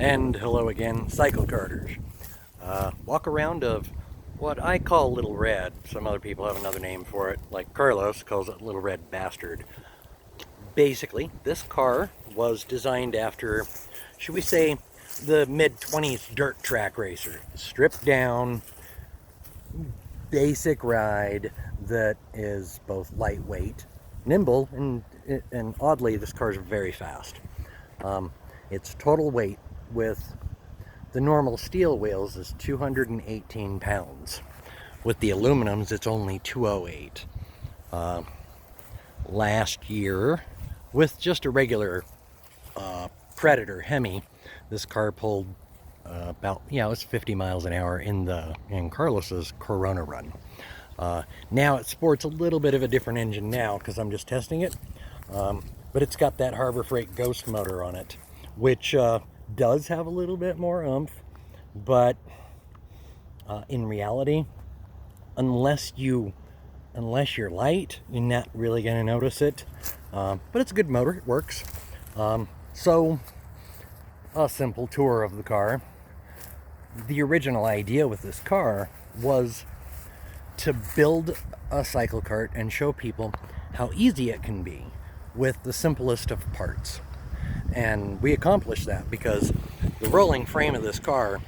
And hello again, Cyclekarters. Walk around of what I call Little Red. Some other people have another name for it, like Carlos calls it Little Red Bastard. Basically, this car was designed after, should we say, the mid-20s dirt track racer. Stripped down, basic ride that is both lightweight, nimble, and oddly, this car is very fast. Its total weight with the normal steel wheels is 218 pounds. With the aluminums, it's only 208. Last year, with just a regular Predator Hemi, this car pulled it's 50 miles an hour in Carlos's Corona run. Now it sports a little bit of a different engine now because I'm just testing it, but it's got that Harbor Freight Ghost motor on it, which does have a little bit more oomph, but in reality, unless you're light, you're not really going to notice it. But it's a good motor, it works. So a simple tour of the car. The original idea with this car was to build a Cyclekart and show people how easy it can be with the simplest of parts. And we accomplished that because the rolling frame of this car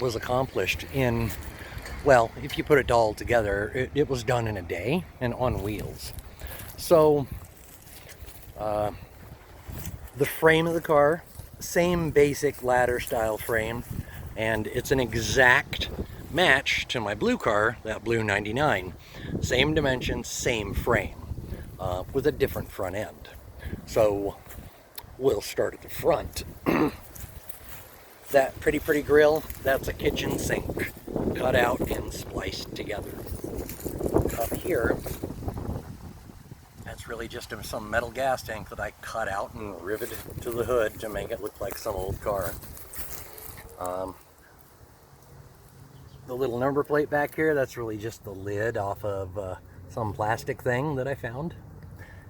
was accomplished in, well, if you put it all together, it was done in a day and on wheels. So the frame of the car, same basic ladder style frame, and it's an exact match to my blue car, that blue 99. Same dimensions, same frame, with a different front end. So we'll start at the front. That pretty grill, that's a kitchen sink, cut out and spliced together. Up here, that's really just some metal gas tank that I cut out and riveted to the hood to make it look like some old car. The little number plate back here, that's really just the lid off of some plastic thing that I found.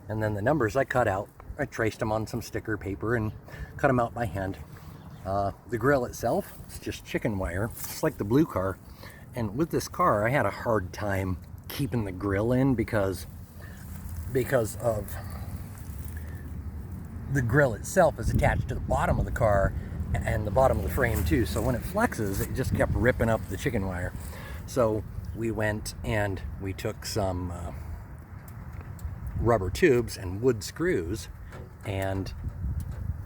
And then the numbers I cut out, I traced them on some sticker paper and cut them out by hand. The grill itself, it's just chicken wire, just like the blue car. And with this car, I had a hard time keeping the grill in because of the grill itself is attached to the bottom of the car and the bottom of the frame too. So when it flexes, it just kept ripping up the chicken wire. So we went and we took some rubber tubes and wood screws and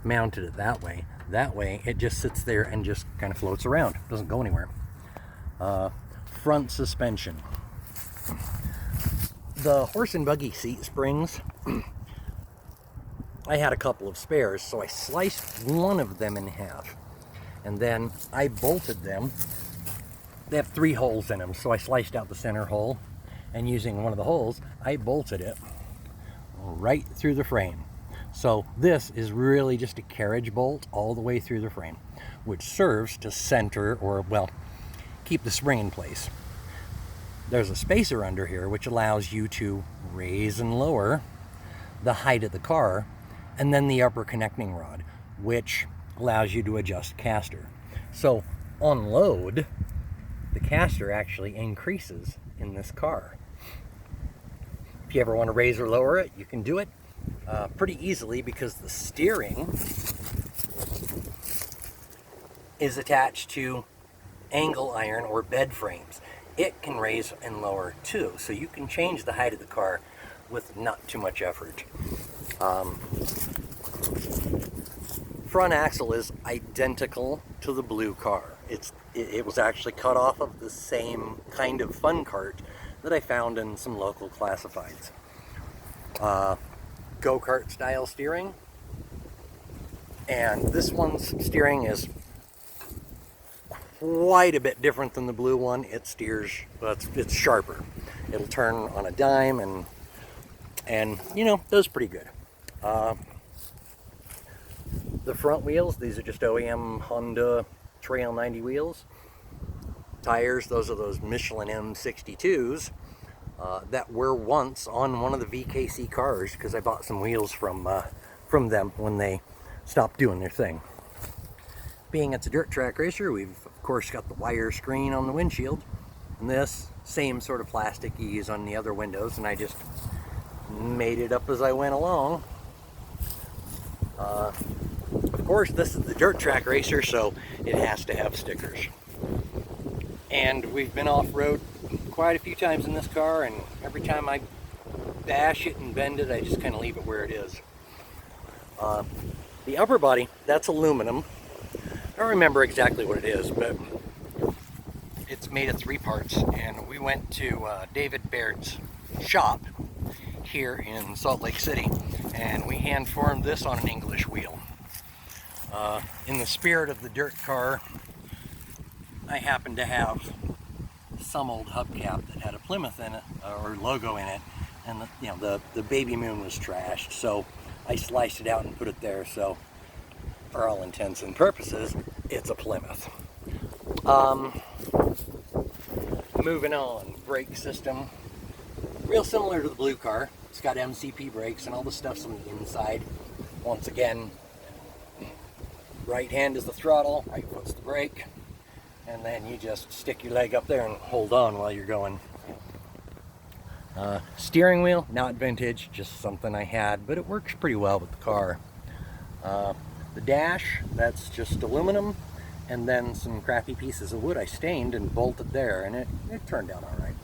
mounted it that way. That way it just sits there and just kind of floats around. It doesn't go anywhere. Front suspension. The horse and buggy seat springs, I had a couple of spares, so I sliced one of them in half. And then I bolted them. They have 3 holes in them, so I sliced out the center hole. And using one of the holes, I bolted it right through the frame. So this is really just a carriage bolt all the way through the frame, which serves to center or, well, keep the spring in place. There's a spacer under here which allows you to raise and lower the height of the car, and then the upper connecting rod, which allows you to adjust caster. So on load, the caster actually increases in this car. If you ever want to raise or lower it, you can do it pretty easily because the steering is attached to angle iron or bed frames. It can raise and lower too, so you can change the height of the car with not too much effort. Front axle is identical to the blue car. It was actually cut off of the same kind of fun cart that I found in some local classifieds. Go-kart style steering, and this one's steering is quite a bit different than the blue one. It steers, it's sharper. It'll turn on a dime and you know, does pretty good. The front wheels, these are just OEM Honda Trail 90 wheels. Tires, those are those Michelin M62s that were once on one of the VKC cars because I bought some wheels from them when they stopped doing their thing. Being it's a dirt track racer, we've of course got the wire screen on the windshield, and this same sort of plastic you use on the other windows, and I just made it up as I went along. Of course, this is the dirt track racer, so it has to have stickers. And we've been off-road quite a few times in this car, and every time I bash it and bend it, I just kind of leave it where it is. The upper body, that's aluminum. I don't remember exactly what it is, but it's made of 3 parts, and we went to David Baird's shop here in Salt Lake City, and we hand formed this on an English wheel. In the spirit of the dirt car, I happened to have some old hubcap that had a Plymouth in it, or logo in it, and the baby moon was trashed, so I sliced it out and put it there. So for all intents and purposes, it's a Plymouth. Moving on, brake system, real similar to the blue car. It's got MCP brakes and all the stuff's on the inside. Once again, right hand is the throttle, right foot's the brake, and then you just stick your leg up there and hold on while you're going. Steering wheel, not vintage, just something I had, but it works pretty well with the car. The dash, that's just aluminum, and then some crappy pieces of wood I stained and bolted there, and it turned out all right.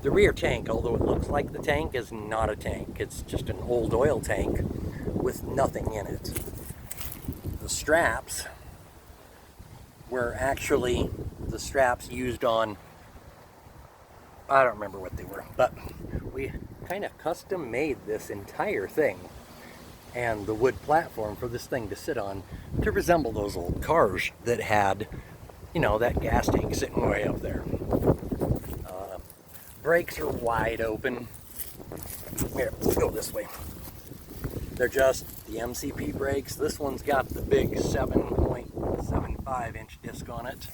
The rear tank, although it looks like the tank, is not a tank. It's just an old oil tank with nothing in it. The straps were actually the straps used on, I don't remember what they were, but we kind of custom made this entire thing and the wood platform for this thing to sit on to resemble those old cars that had, that gas tank sitting way up there. Brakes are wide open. Here, let's go this way. They're just the MCP brakes. This one's got the big 7.75 inch disc on it.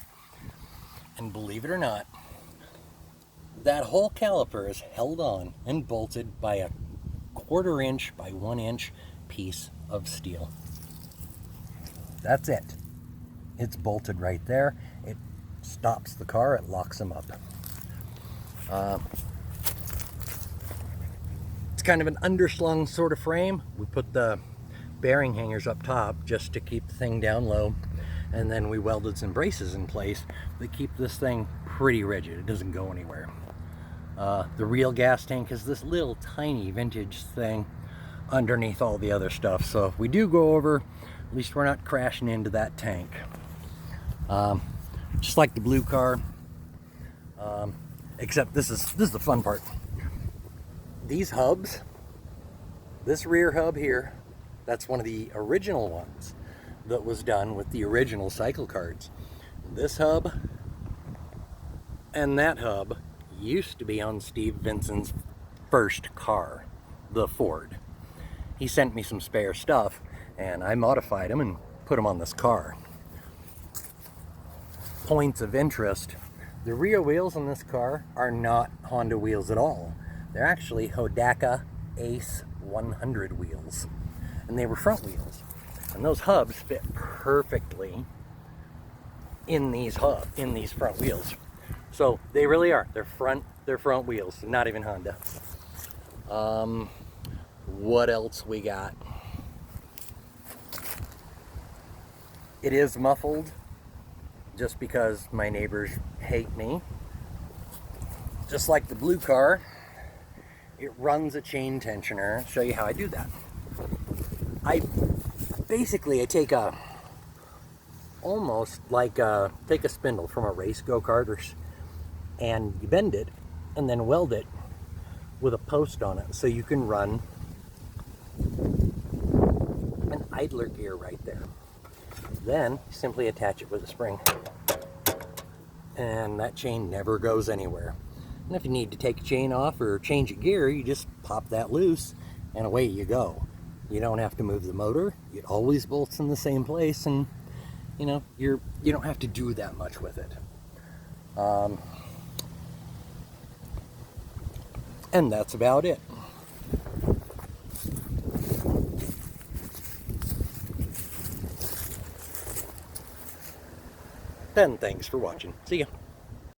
And believe it or not, that whole caliper is held on and bolted by a 1/4 inch by 1 inch piece of steel. That's it. It's bolted right there. It stops the car, it locks them up. It's kind of an underslung sort of frame. We put the bearing hangers up top just to keep the thing down low, and then we welded some braces in place that keep this thing pretty rigid. It doesn't go anywhere. The real gas tank is this little tiny vintage thing underneath all the other stuff, so if we do go over, at least we're not crashing into that tank. Just like the blue car, except this is the fun part. These hubs, this rear hub here, that's one of the original ones that was done with the original Cyclekarts. This hub and that hub used to be on Steve Vinson's first car, the Ford. He sent me some spare stuff and I modified them and put them on this car. Points of interest: the rear wheels on this car are not Honda wheels at all. They're actually Hodaka Ace 100 wheels, and they were front wheels. And those hubs fit perfectly in these front wheels. So they really are. They're front wheels, not even Honda. What else we got? It is muffled, just because my neighbors hate me. Just like the blue car, it runs a chain tensioner. I'll show you how I do that. I take take a spindle from a race go-kart and you bend it and then weld it with a post on it, so you can run an idler gear right there. Then simply attach it with a spring, and that chain never goes anywhere. And if you need to take a chain off or change a gear, you just pop that loose and away you go. You don't have to move the motor. It always bolts in the same place, and you don't have to do that much with it. And that's about it. And thanks for watching. See ya.